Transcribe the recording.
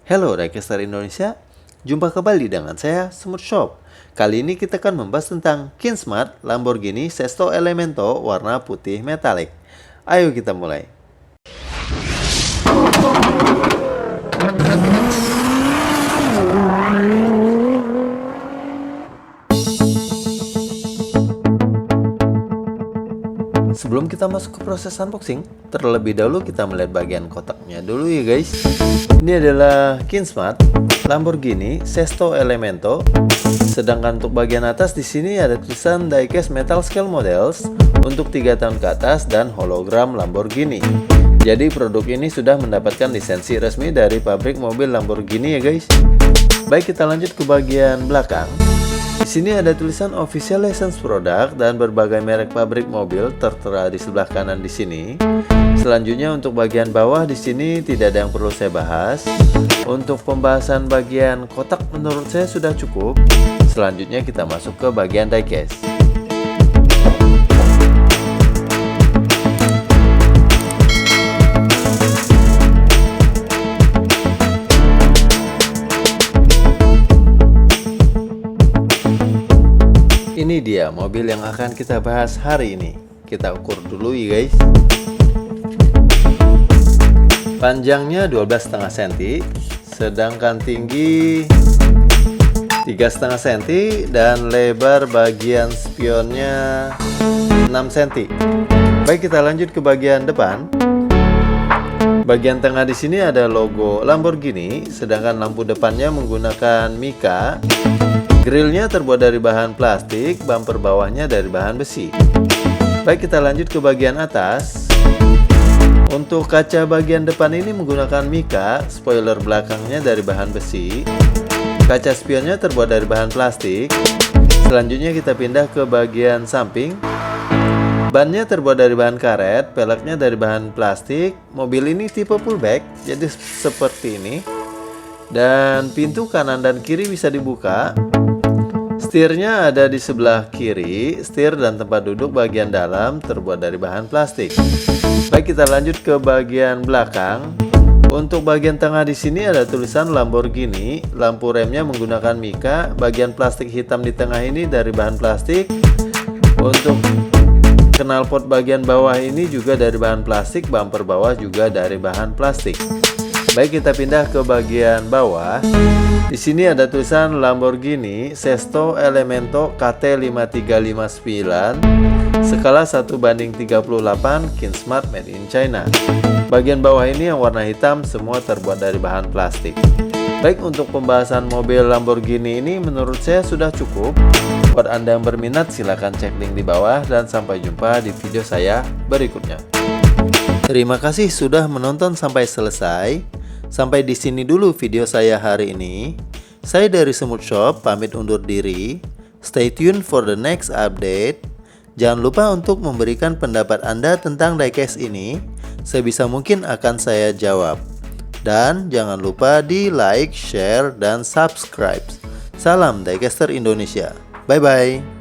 Hello Diecaster Indonesia, jumpa kembali dengan saya Smooth Shop. Kali ini kita akan membahas tentang Kinsmart Lamborghini Sesto Elemento warna putih metalik. Ayo kita mulai. Sebelum kita masuk ke proses unboxing, terlebih dahulu kita melihat bagian kotaknya dulu ya guys. Ini adalah Kinsmart Lamborghini Sesto Elemento. Sedangkan untuk bagian atas di sini ada tulisan Diecast Metal Scale Models untuk 3 tahun ke atas dan hologram Lamborghini. Jadi produk ini sudah mendapatkan lisensi resmi dari pabrik mobil Lamborghini ya guys. Baik, kita lanjut ke bagian belakang. Di sini ada tulisan official license product dan berbagai merek pabrik mobil tertera di sebelah kanan di sini. Selanjutnya untuk bagian bawah di sini tidak ada yang perlu saya bahas. Untuk pembahasan bagian kotak menurut saya sudah cukup. Selanjutnya kita masuk ke bagian diecast. Ini dia mobil yang akan kita bahas hari ini. Kita ukur dulu ya guys. Panjangnya 12,5 cm, sedangkan tinggi 3,5 cm dan lebar bagian spionnya 6 cm. Baik, kita lanjut ke bagian depan. Bagian tengah di sini ada logo Lamborghini, sedangkan lampu depannya menggunakan mica. Grillnya terbuat dari bahan plastik, bumper bawahnya dari bahan besi. Baik, kita lanjut ke bagian atas. Untuk kaca bagian depan ini menggunakan mica, spoiler belakangnya dari bahan besi. Kaca spionnya terbuat dari bahan plastik. Selanjutnya kita pindah ke bagian samping. Bannya terbuat dari bahan karet, peleknya dari bahan plastik. Mobil ini tipe pullback, jadi seperti ini. Dan pintu kanan dan kiri bisa dibuka. Setirnya ada di sebelah kiri, setir dan tempat duduk bagian dalam terbuat dari bahan plastik. Baik, kita lanjut ke bagian belakang. Untuk bagian tengah di sini ada tulisan Lamborghini, lampu remnya menggunakan mica, bagian plastik hitam di tengah ini dari bahan plastik. Untuk knalpot bagian bawah ini juga dari bahan plastik, bumper bawah juga dari bahan plastik. Baik, kita pindah ke bagian bawah. Di sini ada tulisan Lamborghini Sesto Elemento KT5359, skala 1:38, Kinsmart made in China. Bagian bawah ini yang warna hitam semua terbuat dari bahan plastik. Baik, untuk pembahasan mobil Lamborghini ini menurut saya sudah cukup. Buat Anda yang berminat silahkan cek link di bawah dan sampai jumpa di video saya berikutnya. Terima kasih sudah menonton sampai selesai. Sampai di sini dulu video saya hari ini. Saya dari Smooth Shop pamit undur diri. Stay tuned for the next update. Jangan lupa untuk memberikan pendapat Anda tentang diecast ini. Sebisa mungkin akan saya jawab. Dan jangan lupa di like, share, dan subscribe. Salam Diecaster Indonesia. Bye bye.